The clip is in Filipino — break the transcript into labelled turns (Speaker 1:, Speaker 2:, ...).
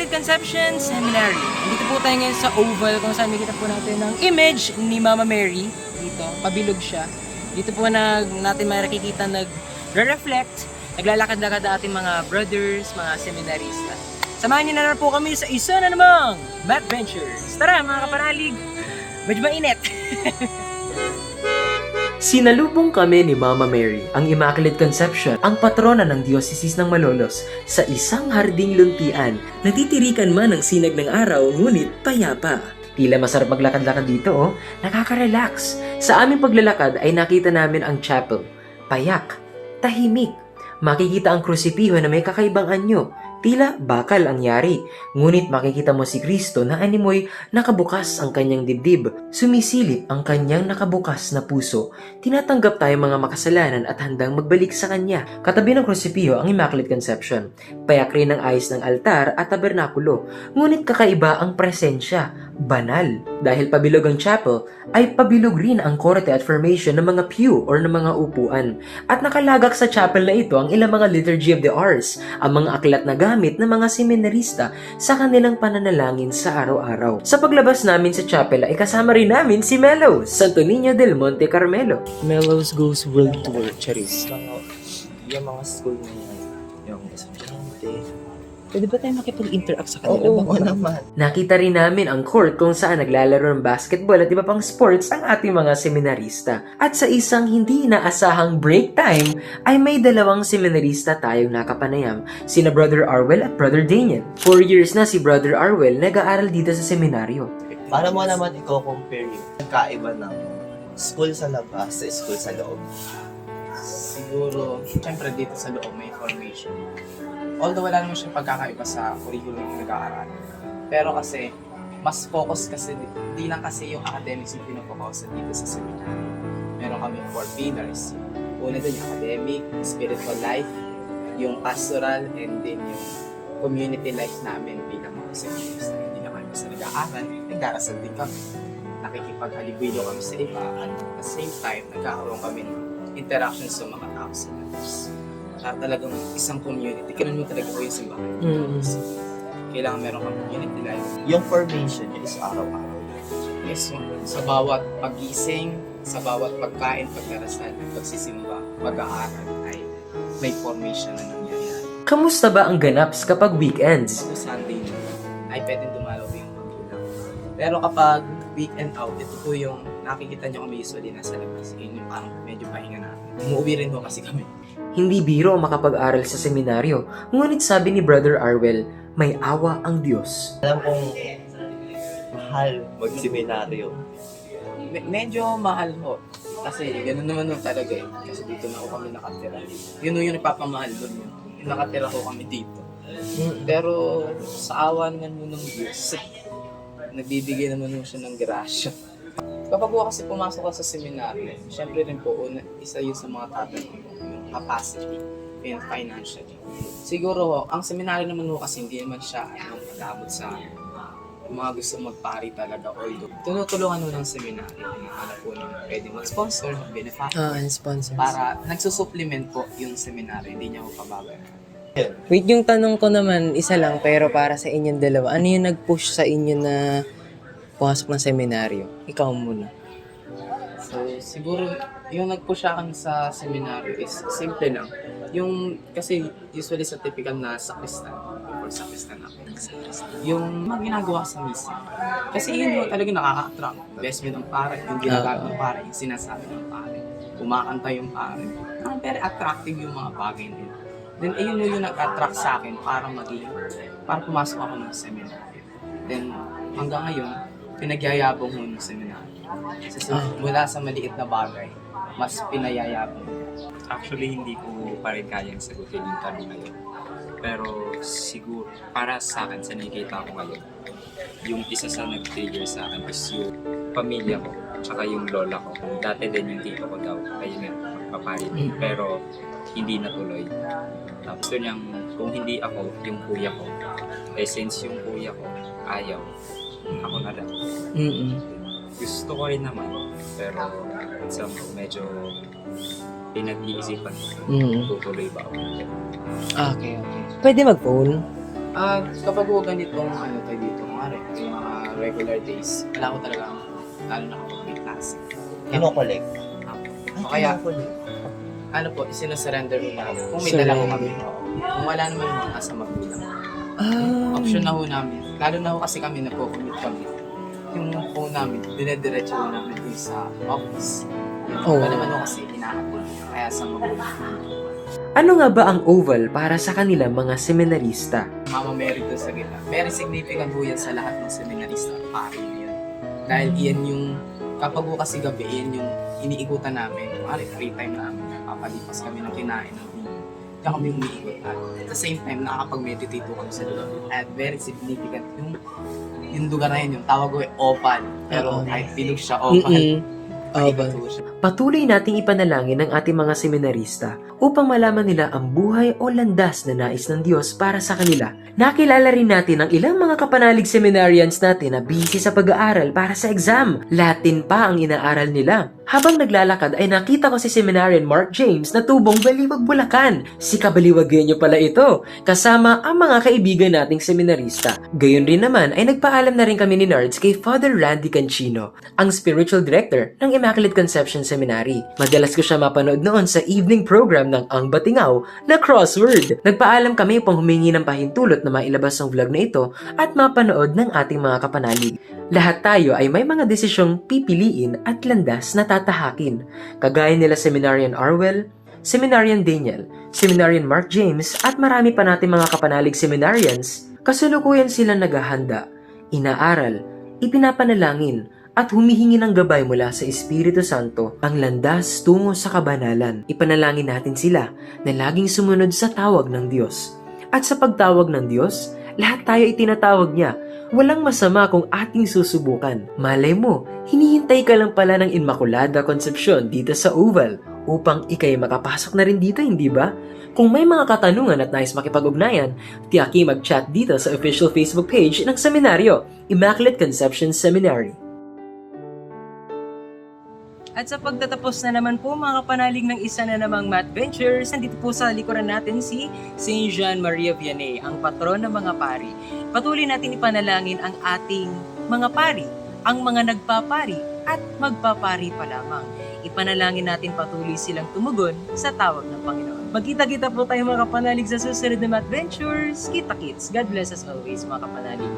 Speaker 1: Immaculate Conception Seminary. Dito po tayo ngayon sa Oval kung saan nakita po natin ang image ni Mama Mary. Dito, pabilog siya. Dito po natin makikita nag-reflect, naglalakad-lakad ang ating mga brothers, mga seminarista. Samahan niyo na po kami sa isa na namang Math Ventures. Tara mga kapanalig, medyo mainit.
Speaker 2: Sinalubong kami ni Mama Mary, ang Immaculate Conception, ang patrona ng Diocese ng Malolos, sa isang harding luntian. Natitirikan man ang sinag ng araw, ngunit payapa. Tila masarap maglakad-lakad dito, oh. Nakaka-relax. Sa aming paglalakad ay nakita namin ang chapel. Payak, tahimik. Makikita ang krusipiho na may kakaibang anyo. Tila bakal ang yari. Ngunit makikita mo si Kristo na animoy nakabukas ang kanyang dibdib. Sumisilip ang kanyang nakabukas na puso. Tinatanggap tayo mga makasalanan at handang magbalik sa kanya. Katabi ng krusipiho ang Immaculate Conception. Payak rin ang ayos ng altar at tabernakulo. Ngunit kakaiba ang presensya. Banal. Dahil pabilog ang chapel, ay pabilog rin ang korte at formation ng mga pew or ng mga upuan. At nakalagak sa chapel na ito ang ilang mga liturgy of the hours, ang mga aklat na gamit ng mga seminarista sa kanilang pananalangin sa araw-araw. Sa paglabas namin sa chapel ay kasama rin namin si Melos, Santo Niño del Monte Carmelo.
Speaker 1: Melos Goes World Tour, Charis.
Speaker 3: Yung mga school na yan, yung estudyante.
Speaker 1: Pwede ba tayo makipag-interact sa
Speaker 3: Oo,
Speaker 1: kanila?
Speaker 3: oo naman.
Speaker 2: Nakita rin namin ang court kung saan naglalaro ng basketball at iba pang sports ang ating mga seminarista. At sa isang hindi inaasahang break time, ay may dalawang seminarista tayong nakapanayam, sina Brother Arwel at Brother Daniel. 4 years na si Brother Arwel nag-aaral dito sa seminaryo.
Speaker 3: Paano mo naman i-compare yung kaiba ng school sa labas sa school sa loob?
Speaker 4: Siguro, syempre dito sa loob may formation. Although wala naman siyang pagkakaiba sa curriculum ng nag-aaral. Pero kasi, mas focus kasi, di lang kasi yung academics yung pinafocus dito sa seminary. Meron kami 4 pillars. Una doon yung academic, spiritual life, yung pastoral, and then yung community life namin bilang mga seminarista. Hindi lang kami basta nag-aaral, nag-arasal din kami. Nakikipaghalibilo kami sa iba, at at the same time, nagkakaroon kami ng interactions sa mga tao sa others. Talagang isang community. Kailan mo talaga po yung simbahan. Kailangan meron kang community life.
Speaker 3: Yung formation is araw-araw.
Speaker 4: Yes, sa bawat pagising, sa bawat pagkain, pagdarasal, pagsisimba, pag-aaral ay may formation na nangyayari.
Speaker 2: Kamusta ba ang ganaps kapag weekends?
Speaker 4: Sa Sunday na ay pwedeng dumalaw yung magulang. Pero kapag weekend out, ito po yung nakikita nyo kami usually nasa labas. Yun yung parang medyo pahinga namin. Umuwi rin po kasi kami.
Speaker 2: Hindi biro ang makapag-aral sa seminaryo, ngunit sabi ni Brother Arwel, may awa ang Diyos.
Speaker 3: Alam kong mahal mag-seminaryo.
Speaker 4: Medyo mahal ho. Kasi gano'n naman ho talaga eh. Kasi dito na ho kami nakatira. Yun ho yung nagpapamahal doon yun. Yung nakatira ho kami dito. Pero sa awa naman mo ng Diyos, nagbibigay naman ho siya ng grasya. Kapag ho kasi pumasok ka sa seminaryo, syempre rin po, isa yun sa mga tatanong yung capacity and financially. Siguro ho, ang seminaryo naman ho kasi hindi naman siya mag-abot sa mga gusto magpari talaga. Although, tinutulungan ho ng seminaryo. Alam po nung pwede mag-sponsor, mag-benefactor.
Speaker 1: Sponsors.
Speaker 4: Para nagsusupplement po yung seminaryo, hindi niya ho pababayaran.
Speaker 1: Wait, yung tanong ko naman, isa lang, pero para sa inyong dalawa, ano yung nag-push sa inyo na pumasok ng seminaryo? Ikaw muna.
Speaker 4: So, siguro, yung nag-push akin sa seminaryo is simple lang. Yung, kasi usually sa typical na sakristan, or sakristan ako, yung mga ginagawa sa misa. Kasi yun yung talaga nakaka-attract. Best meal ng pare, yung ginagawa ng pare, yung sinasabi ng pare. Kumakanta yung pare. Very attractive yung mga bagay nila. Then, ayun yung nag-attract sa akin para pumasok ako ng seminaryo. Then, hanggang ngayon, pinagyayabong mo ng seminaryo. Kasi mula sa maliit na bagay, mas pinayayabong.
Speaker 5: Actually, hindi ko pa rin kayang sagutin yung tanong ngayon. Pero siguro, para sa akin, sa nakikita ko ngayon, yung isa sa nag-trigger sa akin is yung pamilya ko, tsaka yung lola ko. Dati din yung tito ko daw, ayun nga, magpapari. Pero hindi natuloy. Tapos niyang, kung hindi ako, yung kuya ko. Eh since yung kuya ko ayaw, ako na lang. Gusto ko rin naman, pero somehow medyo pinag-iisipan ko. Tutuloy ba ako?
Speaker 1: Okay. Pwede mag-phone?
Speaker 4: Kapag po ganitong ano tayo dito, kumari, yung mga regular days, wala ko talaga, lalo na kapag may klase.
Speaker 3: Kino-collect.
Speaker 4: O kaya, ano po, isinusurrender ko namin. Kung may dala ko kami. Kung wala naman mo, nasa magulang. Option na ho namin. Lalo na ho kasi kami, nagko-commute kami. Yung phone namin, dinediretso ho namin dun sa office. Yung iba naman ho kasi, hinahatid. Kaya sa magulang.
Speaker 2: Ano nga ba ang oval para sa kanila mga seminarista?
Speaker 4: Mama Mary doon sa gitna. Very significant po yan sa lahat ng seminarista. Pari yun. Dahil iyan yung, kapag po kasi gabi, iyan yung iniikutan namin. Kumari, free time namin. Papalipas kami ng kinain ng video. Kaya kami umiikot. At the same time, nakakapag-meditate po kami sa lugar. At very significant yung lugar na yun, yung tawag ko ay opal. Pero kahit bilog siya, opal. Iba po siya.
Speaker 2: Patuloy nating ipanalangin ang ating mga seminarista upang malaman nila ang buhay o landas na nais ng Diyos para sa kanila. Nakilala rin natin ang ilang mga kapanalig seminarians natin na busy sa pag-aaral para sa exam. Latin pa ang inaaral nila. Habang naglalakad ay nakita ko si Seminarian Mark James na tubong Baliwag, Bulacan. Si Kabaliwagenyo pala ito, kasama ang mga kaibigan nating seminarista. Gayon rin naman ay nagpaalam na rin kami ni Nards kay Father Randy Cancino, ang spiritual director ng Immaculate Conception Seminary. Madalas ko siya mapanood noon sa evening program ng Ang Batingaw na Crossword. Nagpaalam kami upang humingi ng pahintulot na mailabas ang vlog na ito at mapanood ng ating mga kapanalig. Lahat tayo ay may mga desisyong pipiliin at landas na tatahakin, kagaya nila Seminarian Arwell, Seminarian Daniel, Seminarian Mark James at marami pa natin mga kapanalig seminarians. Kasalukuyan sila naghahanda, inaaral, ipinapanalangin at humihingi ng gabay mula sa Espiritu Santo ang landas tungo sa kabanalan. Ipanalangin natin sila na laging sumunod sa tawag ng Diyos. At sa pagtawag ng Diyos, lahat tayo itinatawag niya. Walang masama kung ating susubukan. Malay mo, hinihintay ka lang pala ng Immaculada Concepcion dito sa Oval upang ikay makapasok na rin dito, hindi ba? Kung may mga katanungan at nais makipag-ugnayan, tiyaki mag-chat dito sa official Facebook page ng seminaryo, Immaculate Conception Seminary.
Speaker 1: At sa pagtatapos na naman po mga kapanalig ng isa na namang Math Ventures, nandito po sa likuran natin si Saint John Maria Vianney, ang patron ng mga pari. Patuloy natin ipanalangin ang ating mga pari, ang mga nagpapari at magpapari pa lamang. Ipanalangin natin patuloy silang tumugon sa tawag ng Panginoon. Magkita-kita po tayo mga kapanalig sa susunod na Math Ventures. Kita-kits. God bless us always mga kapanalig.